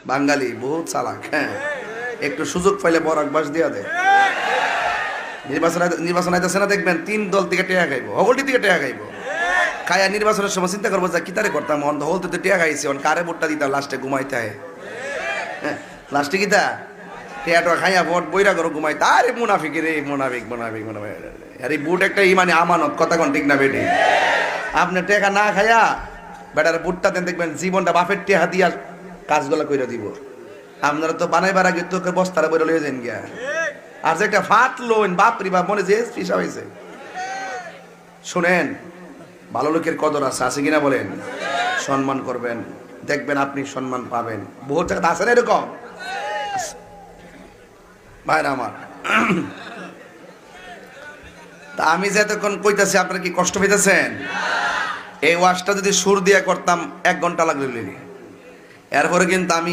বাঙালি বহুত চালাক। হ্যাঁ, একটু সুযোগ পাইলে বরাক বাস দিয়া দেয়। নির্বাচন আইতেছে না, দেখবেন 3 দল থেকে টেয়া খাইবো, হগলটি থেকে টেয়া খাইবো। খায়া নির্বাচনের সময় চিন্তা করবো যে কিতারে করতাম, অন্ধ হল তো টেয়া খাইছে, কারে ভোটটা দিতাম, লাস্টে ঘুমাইতে হয়। হ্যাঁ, লাস্টে কিতা টেয়াটা খাইয়া ভোট বইরা করো ঘুমাইতে। আরে মুনাফিক রে, মুনাফিক মুনাফিক মুনাফিক। আরে বুট একটা ইমানে আমানত, কথা কোন ঠিক না বেটি? আপনি টেকা না খাইয়া বেটার বুটটা দেন, দেখবেন জীবনটা বাপের টেহা দিয়া কাজগুলা কইরা দিব। আপনারা তো বানাইবার আগে তোকে বস্তারা বইরা লইয়া যান গিয়া। আর যে একটা ফাট লোন বাপরি বাপ, মনে যে পিসা হয়েছে। শুনেন, ভালো লোকের কদর আছে, আছে কিনা বলেন? সম্মান করবেন, দেখবেন আপনি সম্মান পাবেন। বহুত জায়গাতে আছে না এরকম ভাইরা আমার। তা আমি যে এতক্ষণ কইতাছি, আপনারা কি কষ্ট পেতেছেন? এই ওয়াজটা যদি সুর দিয়া করতাম 1 ঘন্টা লাগলো। এরপরে কিন্তু আমি